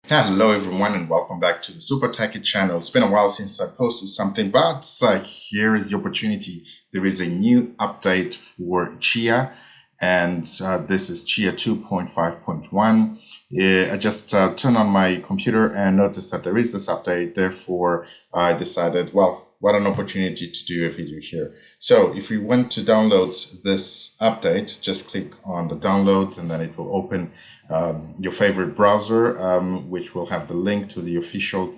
Hello everyone and welcome back to the SuperTeki channel. It's been a while since I posted something, but here is the opportunity. There is a new update for Chia, and this is Chia 2.5.1. I just turned on my computer and noticed that there is this update. Therefore, I decided, well, what an opportunity to do a video here. So if we want to download this update, just click on the downloads and then it will open your favorite browser, which will have the link to the official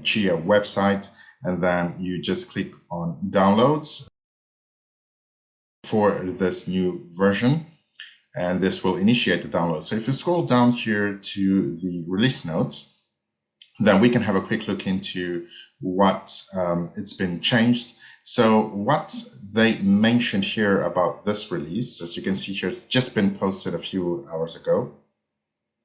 Chia website. And then you just click on downloads for this new version. And this will initiate the download. So if you scroll down here to the release notes, then we can have a quick look into what it's been changed. So what they mentioned here about this release, as you can see here, it's just been posted a few hours ago.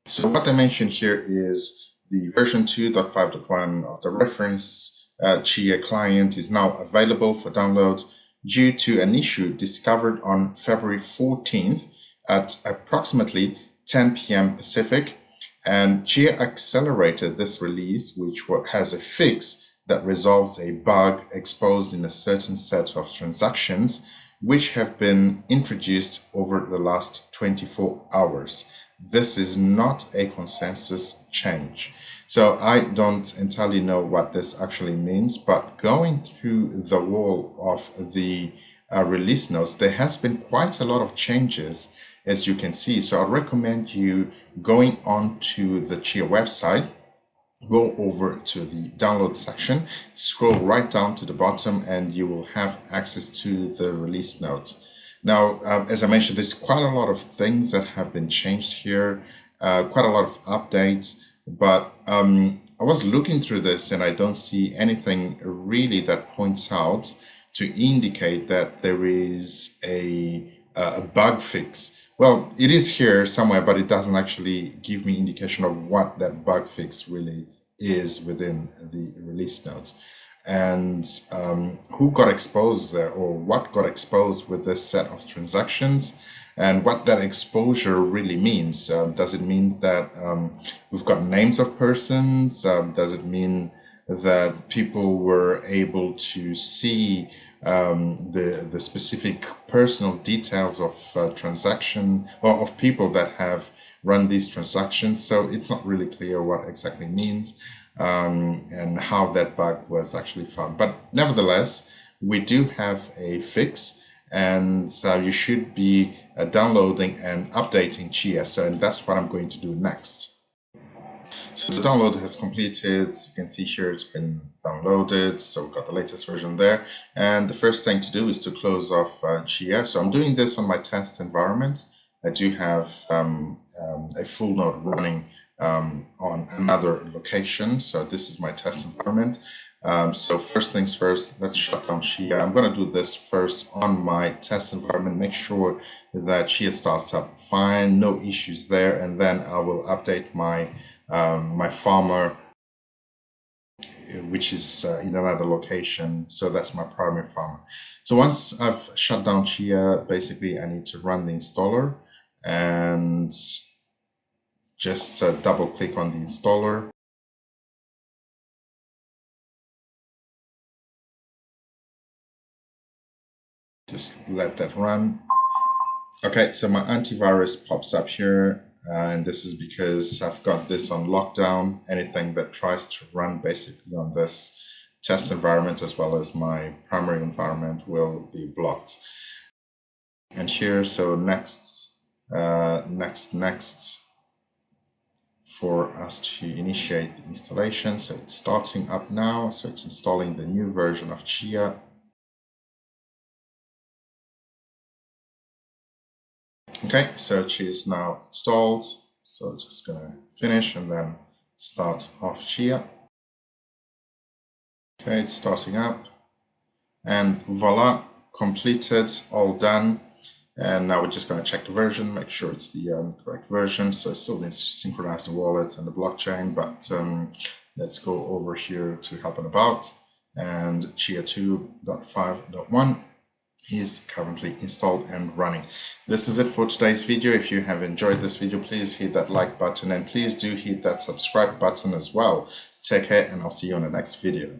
So what they mentioned here is the version 2.5.1 of the reference Chia client is now available for download due to an issue discovered on February 14th at approximately 10 p.m. Pacific. And Chia accelerated this release, which has a fix that resolves a bug exposed in a certain set of transactions, which have been introduced over the last 24 hours. This is not a consensus change. So I don't entirely know what this actually means, but going through the wall of the release notes, there has been quite a lot of changes, as you can see. So I recommend you going on to the Chia website, go over to the download section, scroll right down to the bottom, and you will have access to the release notes. Now, as I mentioned, there's quite a lot of things that have been changed here, quite a lot of updates, but I was looking through this and I don't see anything really that points out to indicate that there is a bug fix. Well, it is here somewhere, but it doesn't actually give me indication of what that bug fix really is within the release notes. And who got exposed there, or what got exposed with this set of transactions, and what that exposure really means. Does it mean that we've got names of persons? Does it mean that people were able to see the specific personal details of transaction or of people that have run these transactions? So it's not really clear what exactly means and how that bug was actually found. But nevertheless, we do have a fix, and so you should be downloading and updating Chia. So and that's what I'm going to do next. So the download has completed. You can see here it's been downloaded. So we've got the latest version there. And the first thing to do is to close off Chia. So I'm doing this on my test environment. I do have a full node running on another location. So this is my test environment. So first things first, let's shut down Chia. I'm going to do this first on my test environment, make sure that Chia starts up fine, no issues there, and then I will update my my farmer, which is in another location. So that's my primary farmer. So once I've shut down Chia, basically I need to run the installer and just double click on the installer. Just let that run. Okay, so my antivirus pops up here, and this is because I've got this on lockdown. Anything that tries to run basically on this test environment as well as my primary environment will be blocked. And here, so next for us to initiate the installation. So it's starting up now. So it's installing the new version of Chia. Okay, so Chia is now installed. So just gonna finish and then start off Chia. Okay, it's starting up. And voila, completed, all done. And now we're just going to check the version, make sure it's the correct version. So it still needs to synchronize the wallet and the blockchain, but let's go over here to help and about and Chia 2.5.1. is currently installed and running. This is it for today's video. If you have enjoyed this video, please hit that like button and please do hit that subscribe button as well. Take care and I'll see you on the next video.